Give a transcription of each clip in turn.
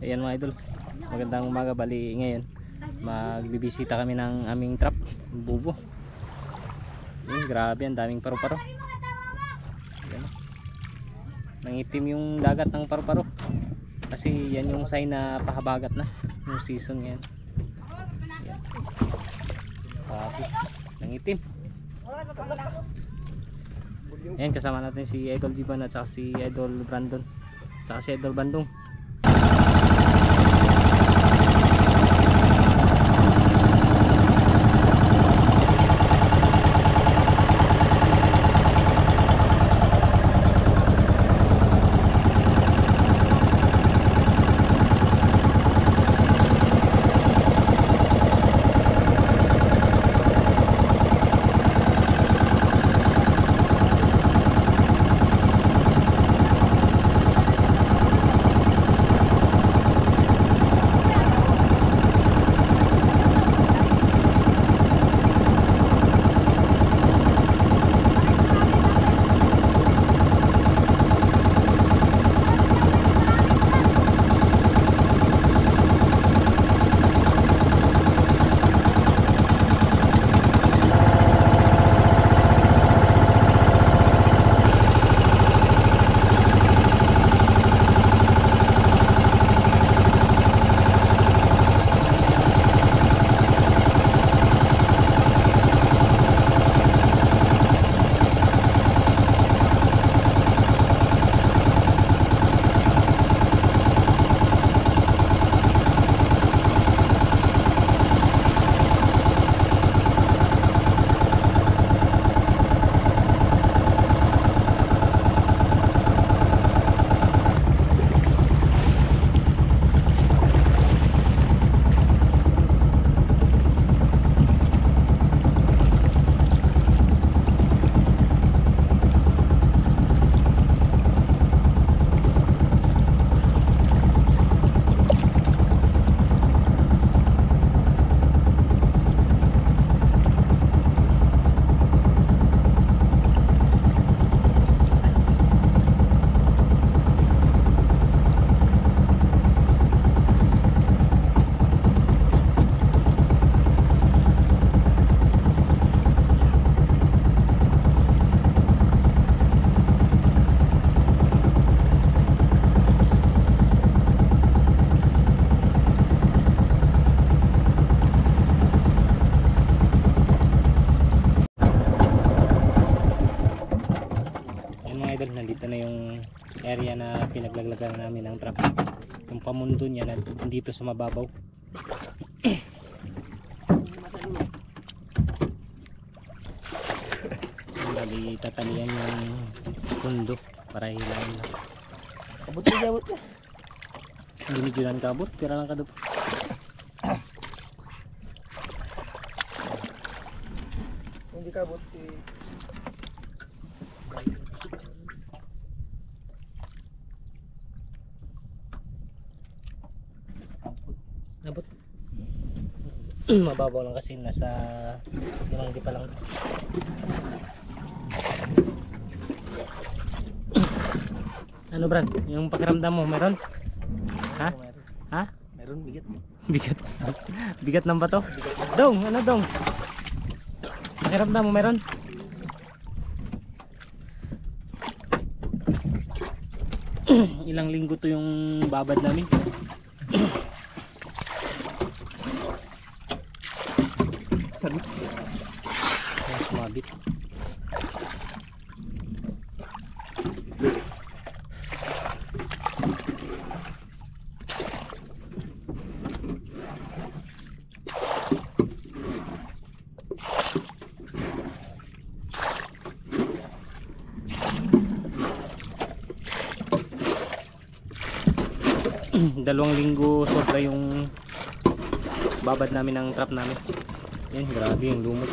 Ayan mga idol, magandang umaga. Bali ngayon magbibisita kami ng aming trap, bubo. Ayan, grabe, ang daming paru-paro. Ayan, nangitim yung dagat ng paru-paro kasi yan yung sign na pahabagat na yung season ngayon. Ayan, grabe, nangitim. Ayan, kasama natin si Idol Jiban at saka si Idol Brandon at saka si Idol Bandung. Nandito na yung area na pinaglaglagan namin ng trap. Yung pamundo niya nandito sa mababaw. Bali tatalian yung pundo para hilahin na. Abot na abot ka. Hindi medyo lang kabot, tira lang kadop. Hindi kabot Nabot. Mababaw lang kasi nasa limang di pa lang. Ano Brad? Yung pakiramdam mo meron? Ha? Ha? Meron bigat. Bigat. Bigat ng bato? Dong, ano dong? Pakiramdam mo meron? Ilang linggo to yung babad namin. Sabi. Sumabit. Dalawang linggo sobra yung babad namin ng trap namin. Yan, grabe yung lumot.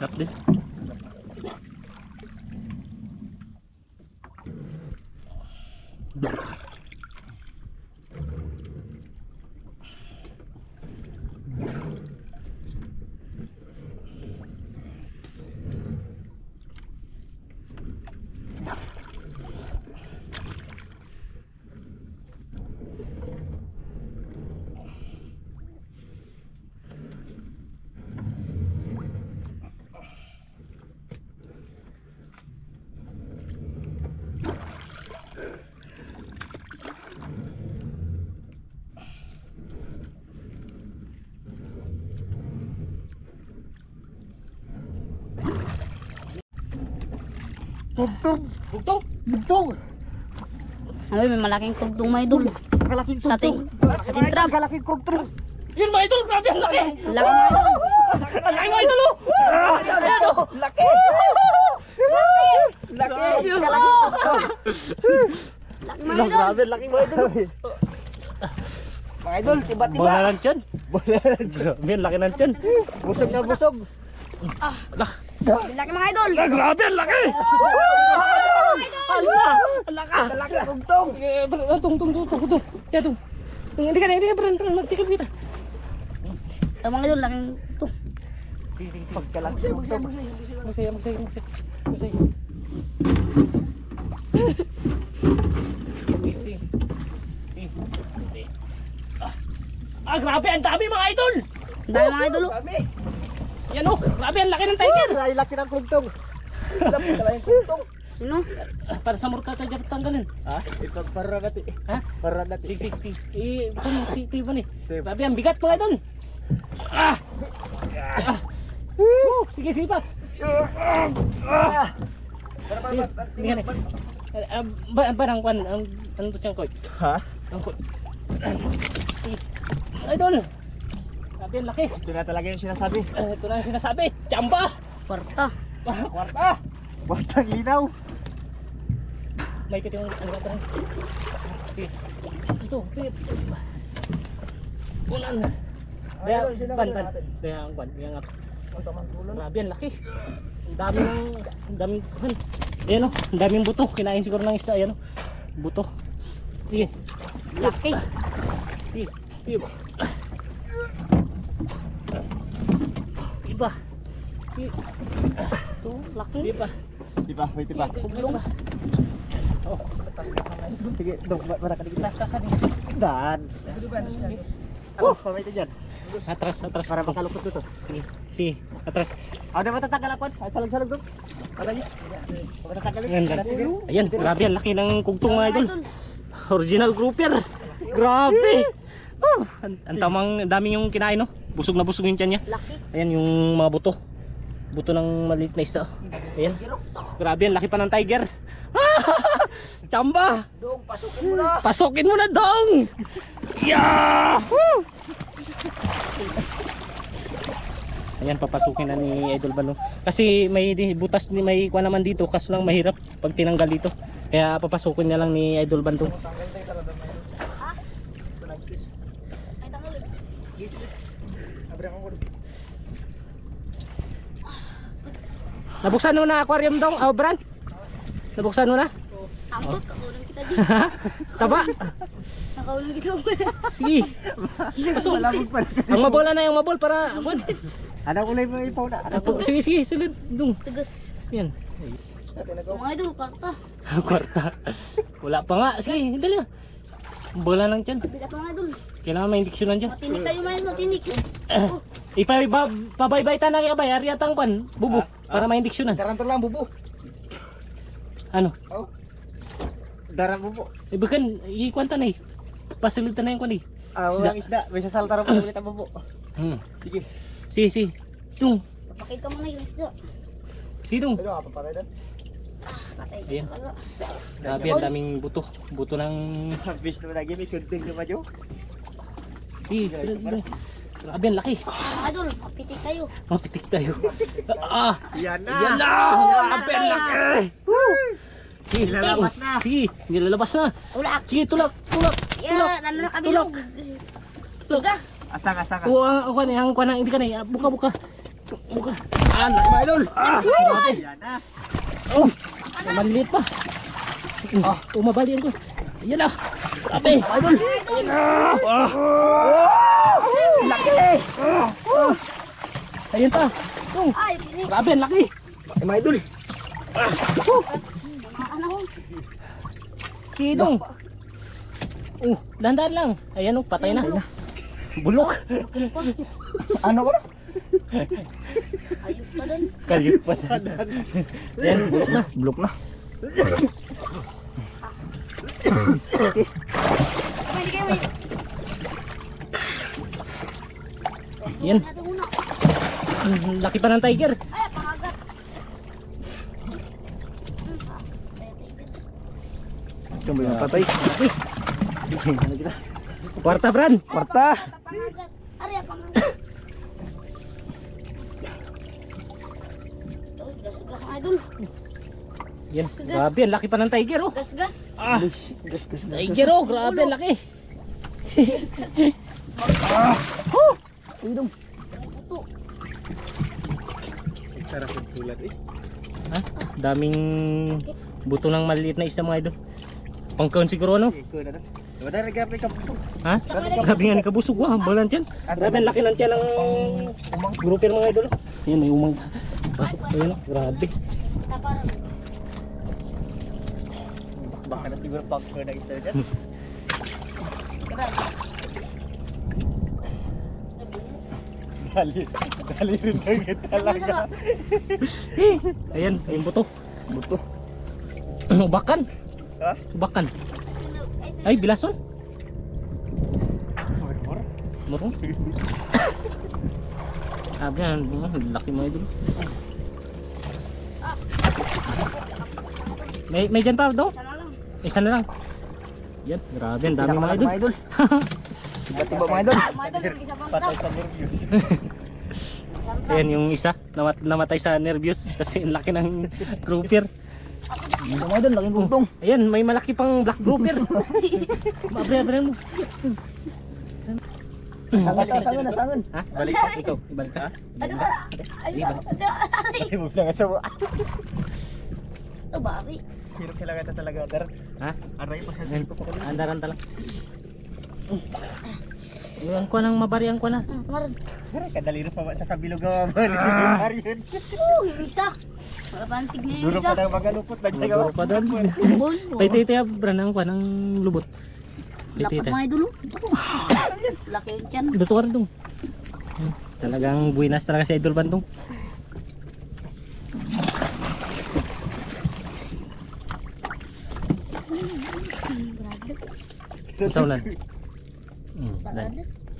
Trap din. Tugtog! Bugtong! Tugtog! Ay, may malaking tugtong mga idol. Kalaking Sa tugtog! ating trap. Kalaking tugtog! Yun mga idol, grabe ang laki! Laki mga idol. Ang laki mga idol oh! Ayan oh! Laki! Laki! Laki mga idol. Grabe, laki mga idol. Mga idol, tiba-tiba! Bola ng tiyan. Grabe, ang laki ng tiyan. Busog na busog! Laki mga idol. Grabe, ang laki! Ala! Ang laki! Kalaking tugtog! Tung. Ya tung. Hindi ka, magtikad kita. Ito mga idol, laking to. Sige. Kalaking tugtog! Magsaya. Sige. Grabe, ang dami mga idol! Ang dami mga idol. Kami! Yan oh, grabe, ang laki ng tiger! Ay, laki ng tugtog! Kalaking tugtog! Sino? Para sa murka tayo dapat tanggalin. Ha? Ito para natin. Ha? Para natin. Sige. Tiba ni. Tib. Grabe, ang bigat mga idol! Sige pa! Tingnan eh. Barang kwan, ano to siyang koy? Ha? Ang koy. Idol! Grabe, ang laki! Ito na talaga yung sinasabi. Ito na ang sinasabi, tsamba! Kwarta. Kwarta! Batang linaw! May piti yung ano ba? Sige. Ito, pit. Kunan. Kaya ban. Kaya ang ban, kaya nga. Grabe, ang laki. Ang daming ban. Ayan oh, ang daming buto. Kinain siguro ng isda, ayan oh. Buto. Sige. Laki. Sige. Iba. Sige. Ito, laki. Iba. Tiba, may tiba. Kuglong. Oh, Sige, dong, para ka dikit. tas-tasan eh. Dan. Ano, pamay ito dyan. Atras. Para makalupot dito. Sige, atras. Ano ba tatanggal ako? Salag-salag dong. Ano yun? Matatanggal Ganda. yun. Ayan, grabe, ang laki ng kugtong mga idol. Original grouper. Grabe. Oh, ang tamang dami yung kinain no. Busog na busog yung tiyan niya. Laki. Ayan yung mga buto. Buto ng maliit na isda. Ayan. Grabe, ang laki pa ng tiger. Chamba. Dong, pasukin mo na. Pasukin mo na dong. Yeah! Woo! Ayan, papasukin na ni Idol Bano. Kasi may butas, may kuha naman dito, kaso lang mahirap pag tinanggal dito. Kaya papasukin na lang ni Idol Bano. Nabuksan mo na aquarium dong, Brand? Nabuksan mo na? Ambot, nakaulong kita di. Taba. Nakaulong kita. Sige. Pasok. Malabog pa. Ang mabola na yung mabol para akon. Ano kulay mo ipaw na? Sige, sige, silid dung. Tugas. Yan. Mga idol, karta. Kwarta. Wala pa nga. Sige, dali na. Bola lang dyan. Bigat mga idol. Kailangan may indiksyonan dyan. Matinik tayo man, matinik. Ipabaybay ta na kaya ba? Yari atang pan. Bubo. Para may indiksyonan. Tarantol lang bubo. Ano? Oh. Dara bubo. Ibagan, ikwanta na eh. Pasilita na yung kwan eh. Ah, walang isda. May sasalta rin pa ulit ang bubo. Sige. Sige, sige. Dung. Pakita mo na yung isda. Sige, dung. Ano ka papatay doon? Patay. Ayan. Grabe, ang daming buto. Buto ng... Fish naman lagi. May sunting naman yun. Sige, grabe, ang laki. Mga idol, mapitik tayo. Mapitik tayo. Ah! Yan na. Yan na! Grabe, ang laki! Sige, Nilalabas na. Sige, nilalabas na. Ulak. Sige, tulak, tulak. Yeah, nandun na kabilog. Tugas. Asang. Oo, ang kwan, hindi ka na. Buka, buka. Buka. Ah, Mga idol. grabe. Yan na. Oh, maliliit pa. Umabalian ko. Ayan na. Grabe. Idol. Ayan na. Laki. Ayan pa. Oh, Ay, pinik. grabe, ang laki. Mga idol. Mga ano. Kidong. Oh, dahan-dahan lang. Ayan oh, patay na. Bulok. Ano ko? Ayos pa dun. Kalyot pa. Ayan, bulok na. Bulok na. Kamay, di kayo may. Yan. Natin muna. Laki pa ng tiger. Ay, pangagat. Saan ba yung patay? Kwarta, Bran. Kwarta. Pangagat. Ari, pangagat. Gas-gas mga idol. Yan, grabe, ang laki pa ng tiger oh. Gas-gas. Ah, Gas. tiger oh, grabe, ang laki. Idong. Puto. Sarap yung tulad eh. Ha? Daming buto ng maliliit na isda mga idol. Pangkaon siguro ano? Iko na. Wala na gabi ka po. Ha? Grabe nga ni kabusog wah, balan dyan. Grabe, ang laki ng tiyan ng grouper mga idol. Yan, may umang pasok pa yun. Grabe. Kita parang. Baka na siguro pang na ito dyan. Dali rin agad talaga. Ayan, yung buto. Buto. Ubakan. Ha? Ubakan. Ay, bilason. Murmur. Murong. Sabi nga, laki mo idol. May dyan pa daw? Sana lang. Isa na lang. Yan, grabe, ang dami mga idol. Tiba-tiba mga idol. Mga idol, yung isa pang Patay trap. sa nervyos. Ayan yung isa, namatay sa nervyos kasi ang laki ng grouper. Ito mga idol, laking gugtong. Ayan, may malaki pang black grouper. Mabre-abre mo. Sangan. Ha? Balik ka. Ikaw, ibalik ka. Ano ba? Ay, Ay, mo lang sa ito babi. Pero kailangan ito talaga, Dar. Ha? Aray pa sa Ayan, sipo ko. andaran talang. Yung ko nang mabariang ko na. Kamaran. Kadali rin pa ba sa kabilog ang balik yun. Yung isa. Malapantig na yung Duro isa. pa daw magalupot na dyan. Duro pa doon. Bol. Pay-titi abran ang kwan ng lubot. Dapat Pay-titi. mga idol. Laki yun dyan. Dito ka rin dong. Talagang buinas talaga si Idol Bandong. Saulan. Dan.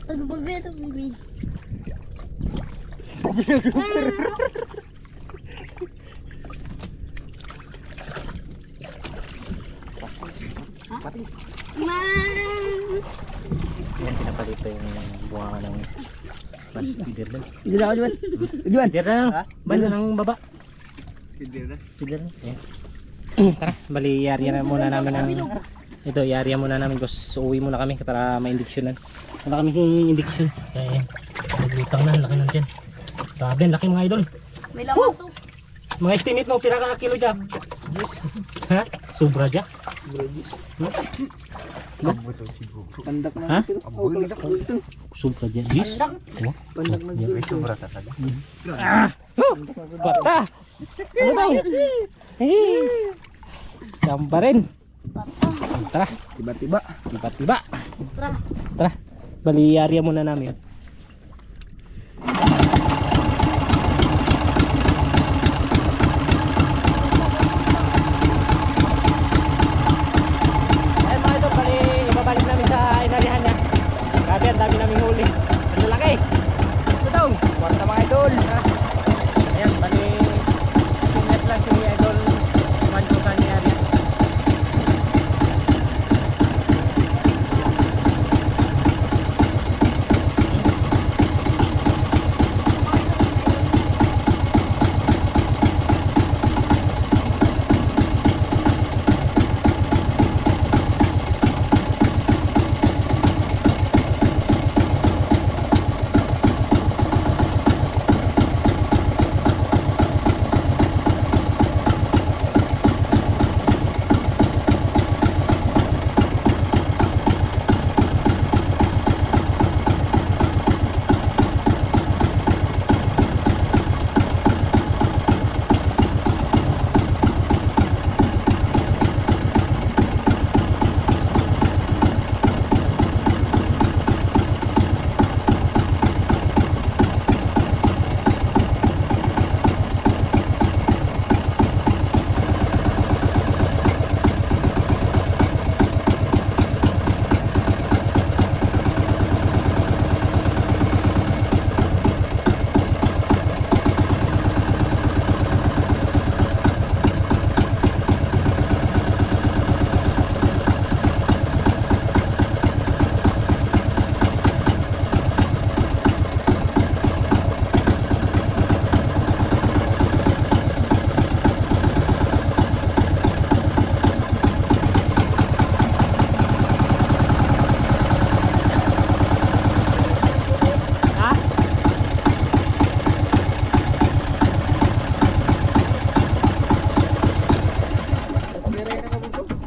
Ano ba ito, baby? Yan, pinapalito yung bunga ng mas feeder lang. Hindi na ako dyan. Dyan. Feeder lang. Ha? Banda ng baba. Hindi na. Feeder lang. Yan. Tara, bali yari na muna namin ng ito, yari muna namin kasi uwi muna kami para ma-indiksyonan. Wala kami yung indiksyon. Kaya yan. Naglutang na, laki ng tiyan. Grabe, laki mga idol. May laman to. Mga estimate mo, pira ka kilo dyan? Ha? Sobra dyan? Pandak na Ha? ito. Oh, pandak na ito. Sobra dyan, Gis? Oh, Pandak na yan. ito. Bata! Ano daw? Gamba rin. Tara, Tiba-tiba. tiba-tiba. Tara. Tara, bali area muna namin. Ayan mga ito, bali ibabalik namin sa inarihan niya. Grabe, ang dami naming huli. Ang lalaki. Ito daw. Kwarta mga idol. Ayan, bali siness lang si Idol man ko sa area.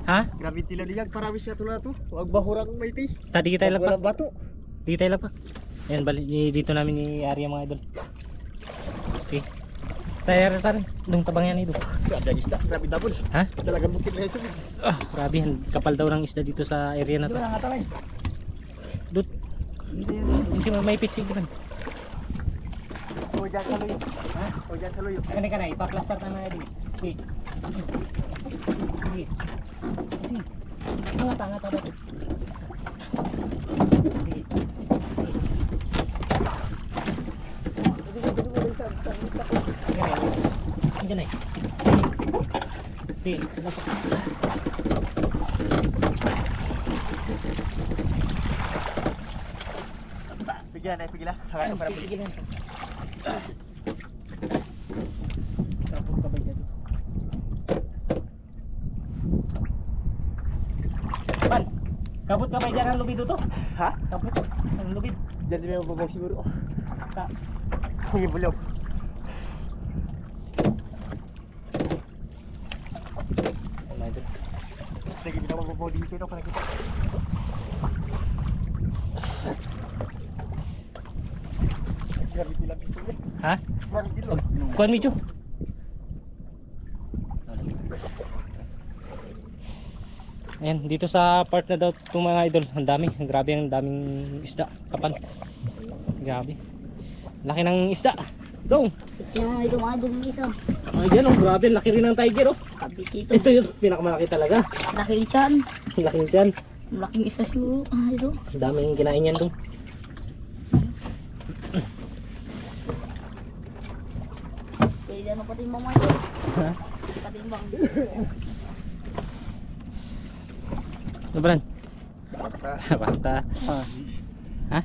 Ha? Grabe tila diyan. Paramis ka tulad to. Huwag bahurang may ti. Tadi kita Walang ilagpak. bato. Di tayo ilagpak. Ayan, bali dito namin ni area mga idol. Okay. Tayo rin. Dong tabang yan ito. Grabe ang isda. Grabe dabon. Ha? Talagang bukid na iso. Ah, grabe, ang kapal daw ng isda dito sa area na to. Ito lang atalay. Dut. Hindi mo may pitching naman. O dyan sa luyo. Ha? O dyan sa luyo. Kani ka na, ipa-plaster na na din. Okay. Sige. Sige. Angat ba? Sige. Diyan ay. Sige. Pigilan na, pigilan. Hangat para pigilan. Tapos kabay dyan. Pan, kabut kabay dyan ang lubid to. Ha? Kabut ang lubid. Diyan din may mababaw siguro. Ta. Ang ibulog. Wala dito. Lagi kita mababaw dito ito. Kaya kita. Grabe tilang piso niya. Ha? Grabe tilo. Kuan medyo. Ayan, dito sa part na daw itong mga idol, ang dami, grabe, ang daming isda, kapan. Grabe. Laki ng isda. Dong. Tingnan mo ito mga idol ng isa. Ayan, oh, grabe, laki rin ng tiger, oh. Kabit ito. Ito yung pinakamalaki talaga. Laking tiyan. Laking dyan. Malaking isda siguro. Ito. Ang daming kinain yan, dong. Pwede ano patimbang mga idol. Ha? Patimbang. Ano ba yan? Basta. Ha?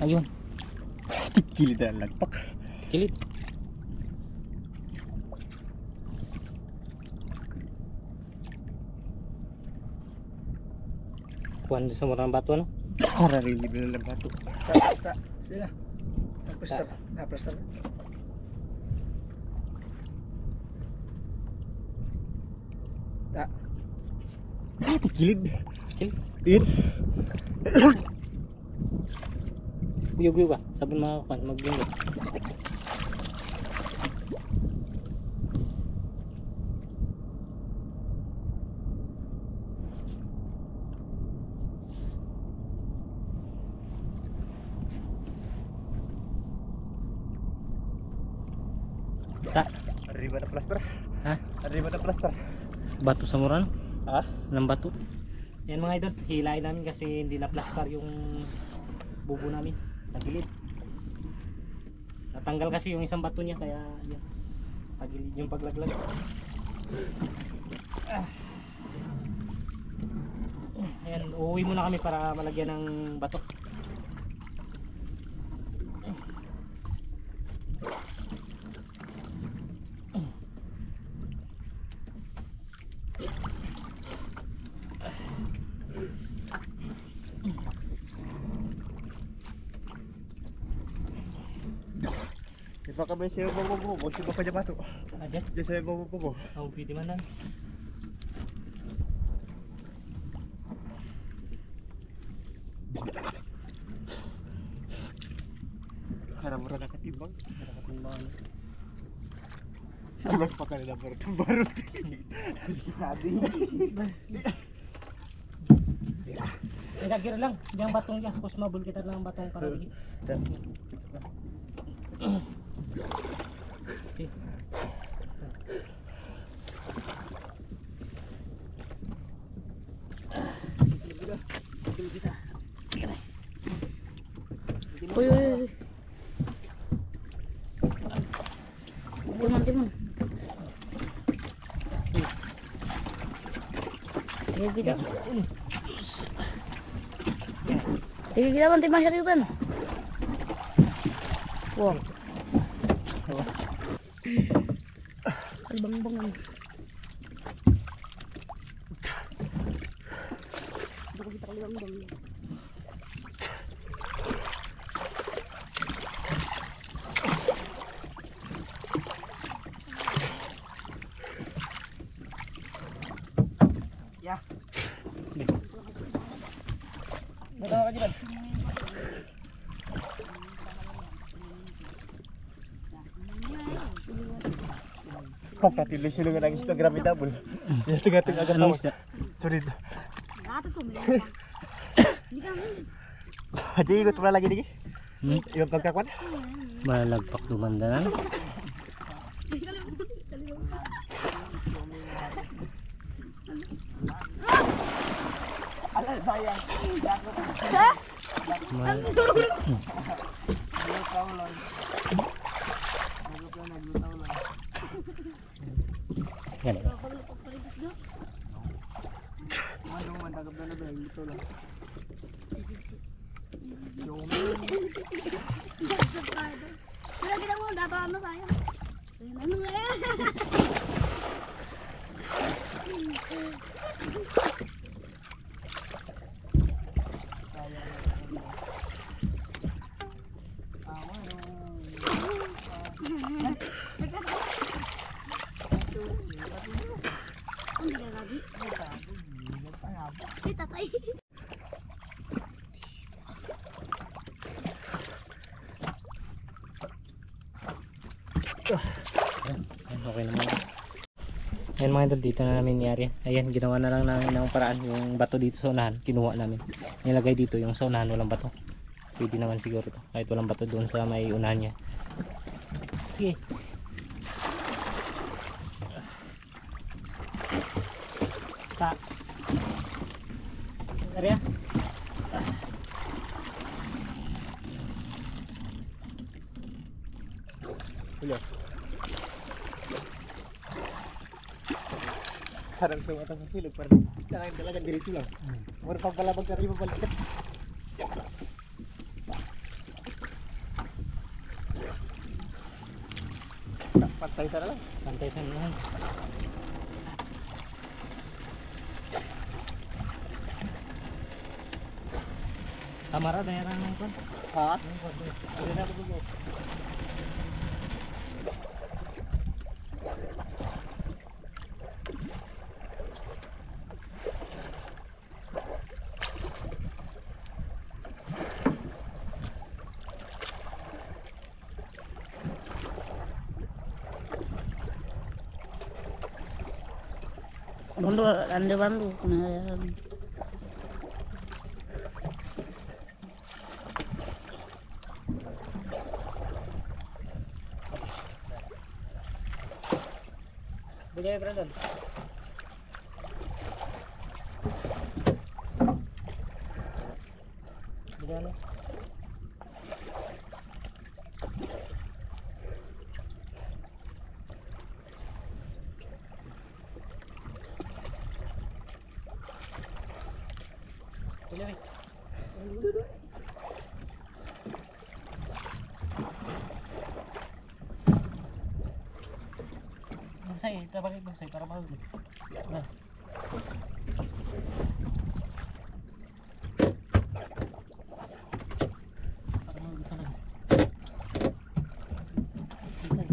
Ayun. Kilid na lagpak. Kilit. Kuhan sa murang bato, no? Para rin na lang bato. Sila. Naplastar. Kilid. Kilid. Yun. Guyog-guyog ka. Sabon mga kan, magbungot. Ta, Arriba na plaster. ha? Arriba na plaster. Bato sa muran? Ha? Ng bato. Yan mga idol, hilahin namin kasi hindi na plaster yung bubo namin. Tagilid. Natanggal kasi yung isang bato niya kaya yan. Tagilid yung paglaglag. Ayan, uuwi muna kami para malagyan ng bato. Iba ka ba siya bago-bago? Siya pa dyan bato. Ayan, Diyan siya bago-bago. pwede man lang. Harap-harap nakatimbang. Nakatimbang. Ilang pa kanila barot. Sabi. Ilagir lang, yung batong niya. Tapos mabul kita lang ang batong para lagi. Okay. Uy, uy, uy. Timon, timon. Tigil kita. Tigil kita bang timah seriusan. Wow. Kalbang-bangan. Baka kita kalibang-bang. Natawa ka dyan. Pagkatilo sila ng Instagram ni Double. Yan tigating agad Anong tawag. isda? Sulit. Gatas ko, may hindi kami. Di ikot mo na lagi digi. Hmm? Yung pagkakuan. Malagpak dumanda na. Ala sayang. Mal Yan. Kaya kita mo, dapat ano tayo. Ano nga yan? Hindi ka lagi. Ay, tatay. Ayan, okay naman. Ayan mga idol, dito na namin niyari. Ayan, ginawa na lang namin ng paraan. Yung bato dito sa unahan, kinuha namin. Nilagay dito yung sa unahan, walang bato. Pwede naman siguro to. Kahit walang bato doon sa may unahan niya. Sige. Ta. Area. Hello. Harap sa mata sa silog para dalagan dirito lang. Mura pang palabag ka rin mabalik. Pantay sa lang. Pantay sa unahan. Kamara, dayaran ng kon. Ha? Hindi na ako. Bando, ande bando. Kunayan. Bigay Brandon. Bigay ano? Bigay. Bagsay, tabagay bagsay para mahuli. Na. Para mahuli ka lang. Bagsay.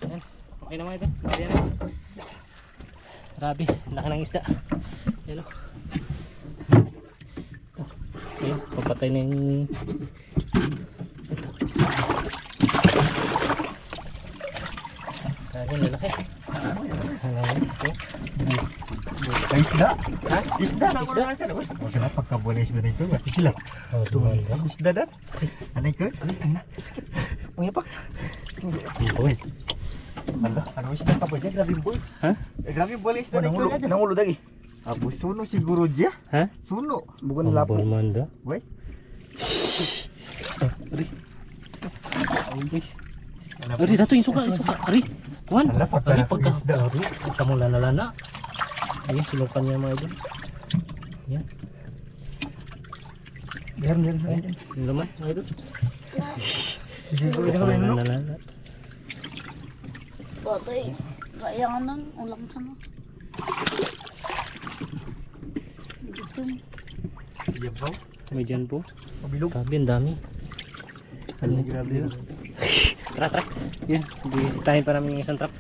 Yan. Okay naman ito. Ayan. Grabe, laki ng isda. Yan o. Ayun, papatay na yung ito. Grabe, lalaki. Alam mo, Ay, isda. ha? Isda na Isda? isda. O kenapa kabulay isda na ito? Mati sila. Oh, tumal ka. Isda dan. Ano ito? Ano ito na? Mangipak. Boy. Ano isda ka ba dyan? Grabe boy. Ha? Grabe boy isda na ito. Nangulo lagi. Abu suno siguro dia. Ha? Suno. Bukan lapo. Ambon man daw. Boy. Ari, dato yung suka, yung suka. Ari, kuhan. Ala, pagka Ari, na pagka. isda. Ari, pagka mo lana. Ayun, sinukan niya mga idol. Yan. Biar biar. Ayun, yung laman, mga idol. Siguro Pagka mo lana. Patay. Kayangan ulang sana. Dito. Iya bro. May dyan po. Pabilog. Grabe, ang dami. Ano grabe. Tara. Yan, bisitahin pa namin yung isang trap.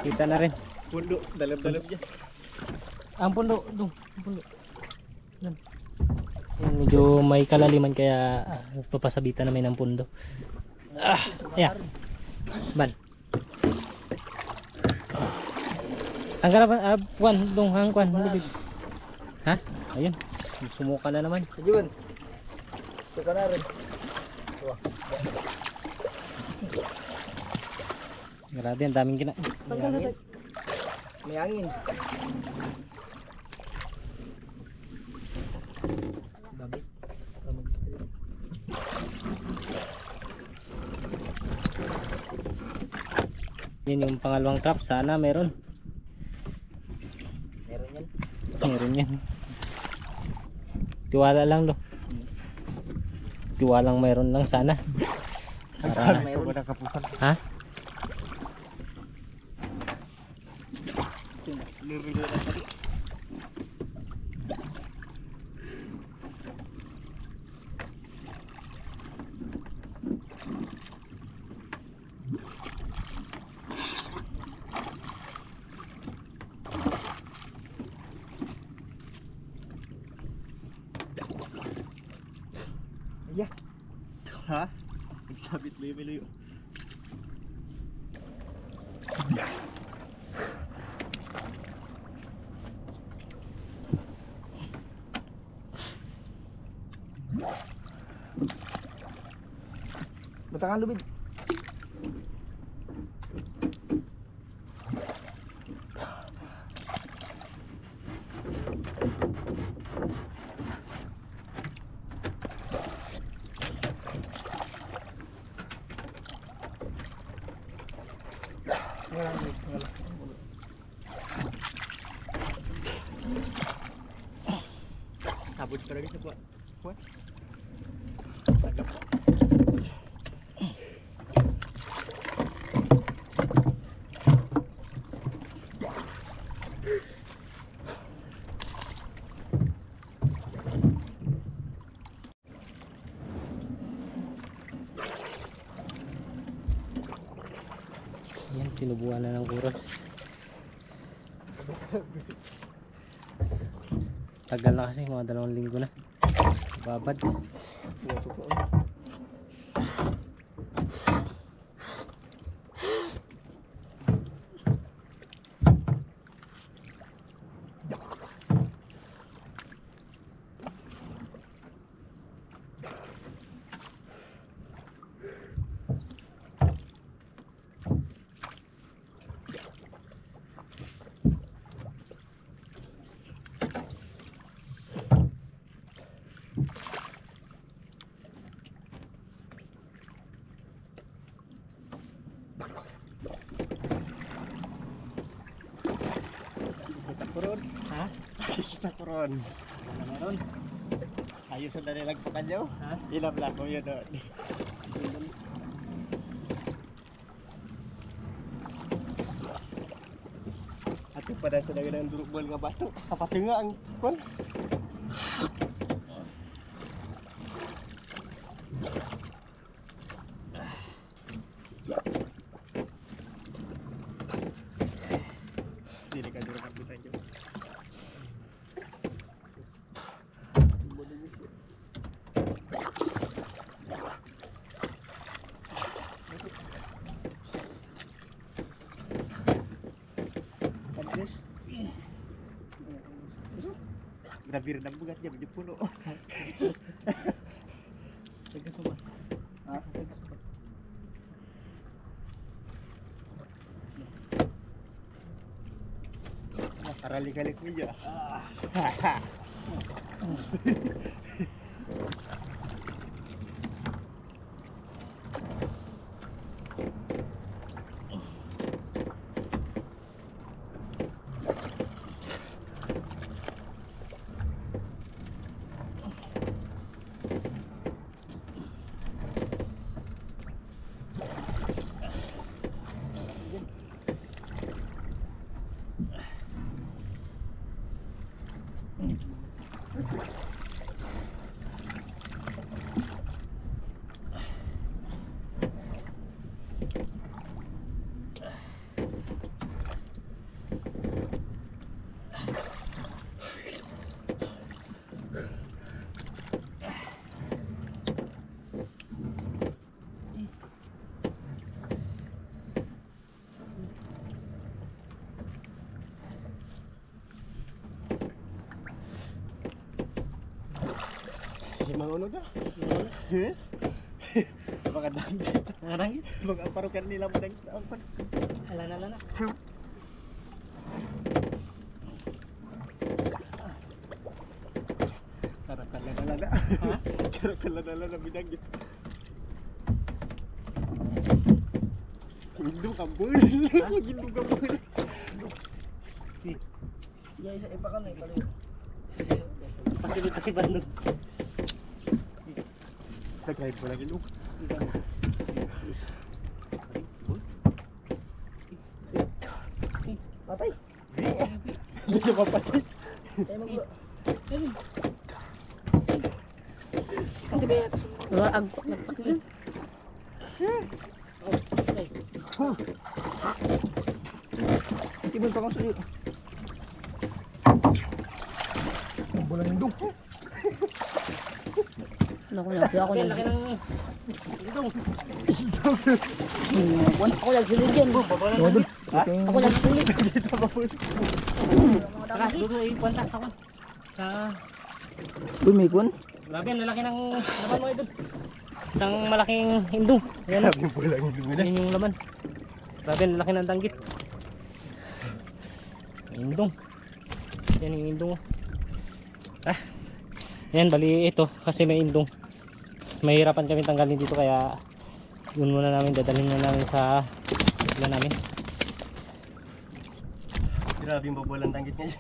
Kita na rin. Pundo, dalam-dalam dia. Ang pundo, doon. Ang pundo. Yan. Yan, medyo may kalaliman kaya papasabitan namin ng pundo. Ayan. Ban. Ang garapan, puan, dong hang kuan, lubid. Ha? Ayun. Sumuka na naman. Ayun. Suka na rin. Grabe, ang daming kina. May angin. Babi. Yan yung pangalawang trap. Sana meron. yan. Meron yan. Tiwala lang lo. Tiwalang mayroon lang sana. Sana Para, mayroon na kapusan. ha? Luro-luro na tadi. Iya. Ha? Nagsabit layo-layo. Batangan lubid. Sabut ka lagi sa buat. Buat. Yan, tinubuan na ng oras. Tagal na kasi, mga 2 linggo na. Babad. Kita kurun. Ha? Kita kurun. Ano meron? Ayos na nilang pakanyaw. Ha? Ilam lang ko yun doon. Ato pa na sa dagang durukbol nga bato. Kapatunga ang kon. Dili ka duruk ang butan dyan. Padres. Grabe rin ang bugat niya, medyo puno. Tegas mo ba? Ha? Tegas mo ba? Karalik-kalik niya. Mangunog na. Mga danggit. Mga ranggit? Mga parukan nila mo ng isda. Alala. Karakalala. Ha? Karakalala na binanggit. Hindu kabul. Hindu kabul. Sige, ipakan na yung pasilita kay Bandong. Nag-ride mo lagi look. Patay. Hindi ka papatay. Tayo maglo. Ang bet. Wag. Tibon pa kong suyo. Ang bulan yung dug. Ako na. Laki ng indong. Ako nagsulit dyan. Ako nagsulit. Tara, dudu ipunta ako. Sa Lumikon? grabe, ang lalaki ng laman mo idol. Isang malaking indong. Ayan, Sabi yung bulan yung dug nila. yan yung laman. Grabe, ang lalaki ng danggit. Indong. Yan yung indong. Yan, bali ito kasi may indong. Mahirapan kami tanggalin dito kaya yun muna namin, dadalhin na namin sa isla namin. Grabe yung babulan tanggit ngayon.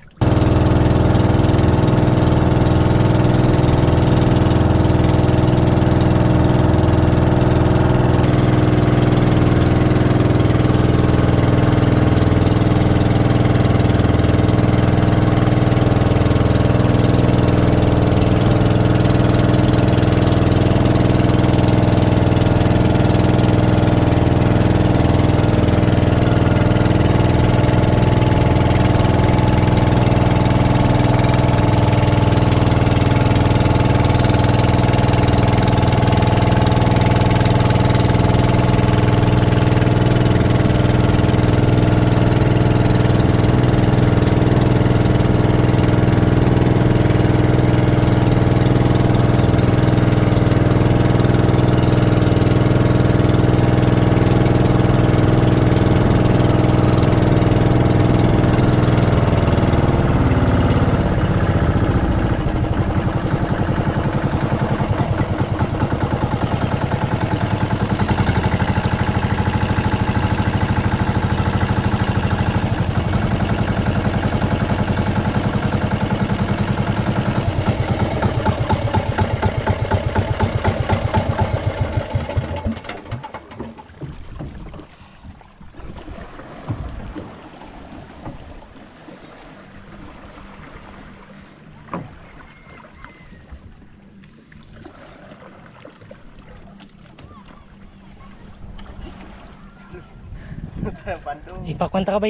Ipakwanta ka ba,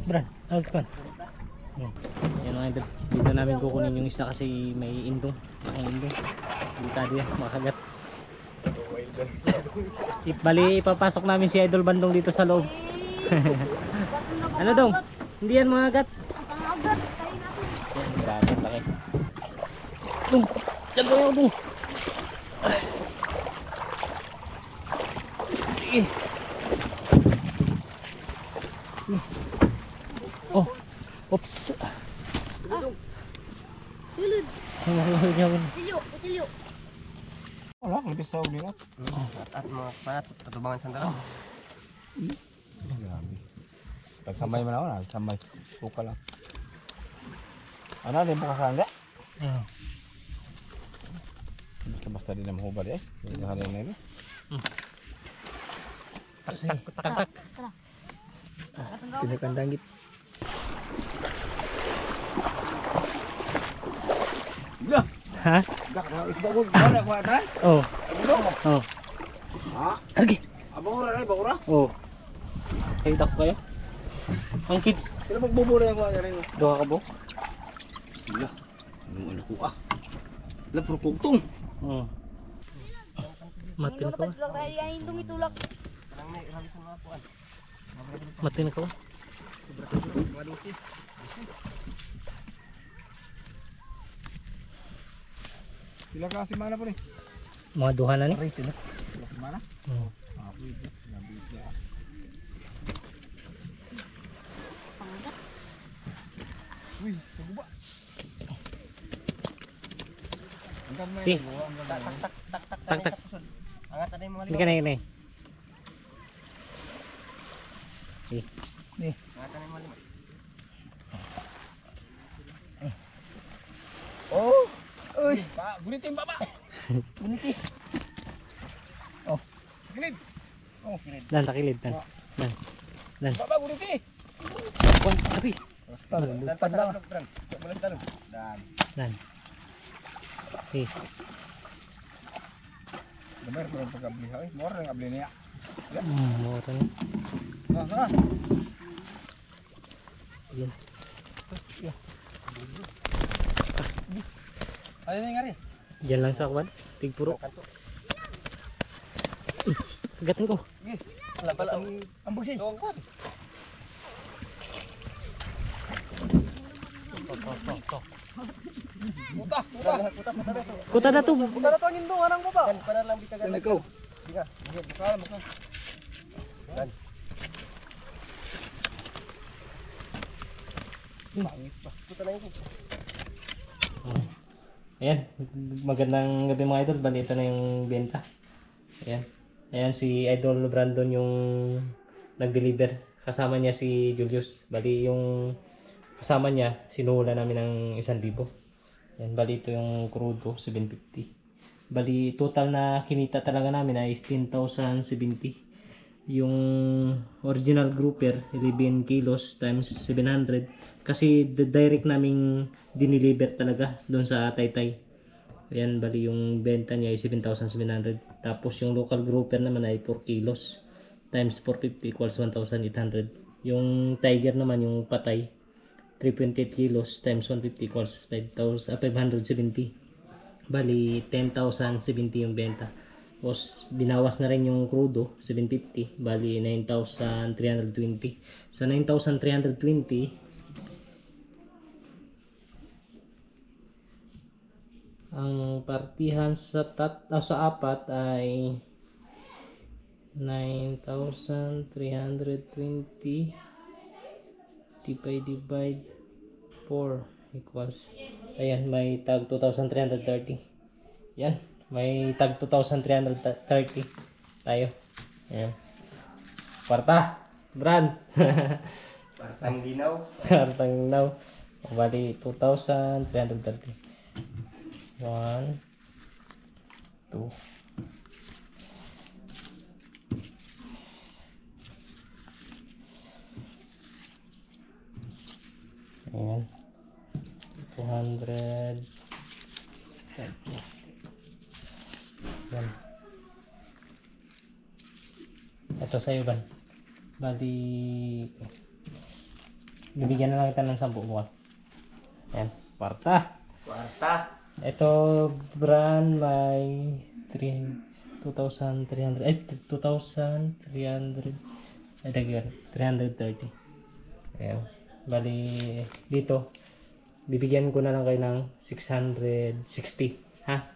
Bran? Kwan. Yan mga idol. Dito namin kukunin yung isla kasi may indong. Making indong. Dito yan, makagat. Bali, ipapasok namin si Idol Bandong dito sa loob. Ano dong? Hindi yan mga agat. Pangagat. Tayo natin. Yan, gagat laki. Dong! Diyan ko yung dong! Sige. Oh! Oops! Silid. Saan mo hulog niya? Kutilyo. Kutilyo. Wala, kalipis sa uli na. At mga panat, katubangan sandara. Grabe. Pagsamay man ako na, samay. Suka lang. Ano, di mo kasangga? Basta-basta din na mahubad eh. Hindi na rin na yun. Tak. Pinakandangit. Ha? Gak, isda ko. Wala ko ata. Oh. Oh. Ha? Argi. Abang ura kayo, bakura? Oh. Kayo dako kayo? Ang kids. Sila magbubura yung mga rin. Doha ka bo? Wala. Anong ano ko ah? Wala, puro kugtong. Oh. Matin ka ba? Tulak tayo yan. Indong itulak. Matin ka ba? Sila kasi mana po rin. Mga duha na ni? Aray, sila. Sila si mana? Oh. Ako ito. Nabi sila. Uy, paguba. Si. Tak. Angat ada yung mga Hindi ka na yun eh. Si. Angat ada yung mga lima. oy. Pak, gunitin Pak. Buniti. Gilid. Oh, gilid. Dan, takilid. Dan. Pak, guniti. Kuan, tapi. Dan talon, Bran. Boleh talon. Dan. Dan. Okay. Benar belum pagka beli hoy. Mor nga beli niya. Mura na. Nah. Yan. Ano ni ngari? Diyan lang sa kuan. Tigpuro. Kagatin ko. Labala ang busi. Tuwang ko. Kuta na to. Kita na to ang indong anang baba. Dan para lang bitagan. Kan ikaw. Diga, buka mo. Dan. Pangit pa. Puta na yun. Ayan, magandang gabi mga idol. Bali, ito na yung benta. Ayan. Ayan si Idol Brandon yung nag-deliver. Kasama niya si Julius. Bali, yung kasama niya, sinuhula namin ng 1,000. Ayan, bali ito yung crudo, 750. Bali, total na kinita talaga namin ay 10,070. Yung original grouper, 11 kilos times 700. Kasi direct naming diniliver talaga doon sa Taytay. Ayan, bali yung benta niya ay 7,700. Tapos yung local grouper naman ay 4 kilos times 450 equals 1,800. Yung tiger naman, yung patay, 3.8 kilos times 150 equals 570. Bali 10,070 yung benta. Tapos binawas na rin yung crudo, 750. Bali 9,320. Sa 9,320, ang partihan sa apat ay 9,320 divide 4 equals, ayan, may tag 2,330. Yan, may tag 2,330 tayo. Ayan, kwarta brand. Partang ginaw. Kwartang now. Bali 2,330. 1, 2. Ayan. 200. Yan. Ito sa'yo ba? Bali, bibigyan na lang kita ng 10 buwan. Ayan. Kwarta. Kwarta. Ito brand may 2,300 ay 2,300 ay dagyan 330. Ayan. Bali dito bibigyan ko na lang kayo ng 660, ha?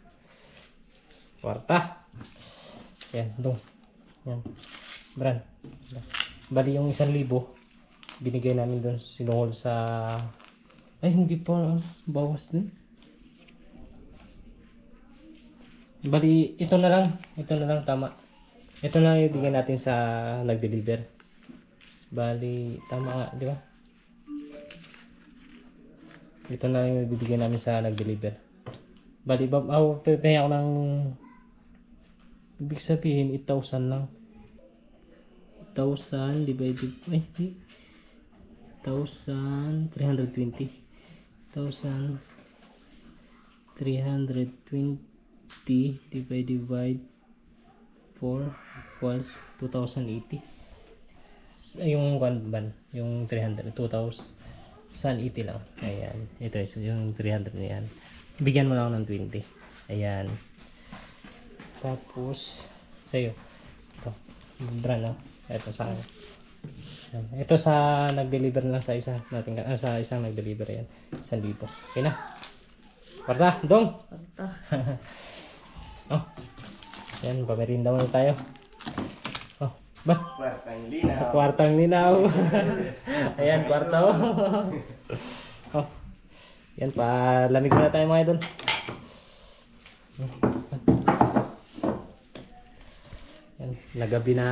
Kwarta. Ayan, dong. Yan. Brand. Bali yung 1,000 binigay namin doon, sinuhol sa ay hindi pa bawas din. Bali, ito na lang tama. Ito na lang ibigay natin sa nag-deliver. Bali, tama nga, di ba? Ito na lang ibibigay namin sa nag-deliver. Bali, pepehe ako ng, ibig sabihin, 8,000 lang. 1,000 divided, 1,320. 1,320 divided 4 equals 2,080. Yung ban yung 300, 2,080 lang. Ayan, ito is yung 300 na yan. Bigyan mo lang ng 20. Ayan. Tapos sa'yo ito brand, no? Ito sa akin. Ito sa nag-deliver lang sa isa natin, sa isang nag-deliver yan, 1,000. Okay na. Kwarta, dong. Kwarta. Oh. Yan, pamerinda muna tayo. Oh, ba? Kwartang linaw. Kwartang linaw. Ayan, kwarta. Oh. Yan, palamig muna tayo mga idol. Yan, nagabi na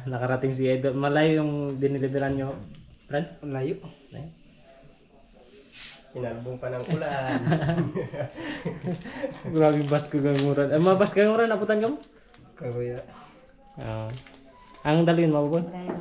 nakarating si Idol. Malayo yung diniliberan nyo, Brad? Ang layo. Sinalbong pa ng ulan. Grabe bas ko ganguran. Mga bas ganguran, naputan ka mo? Karuya. Ang dalhin mo po? Kaya,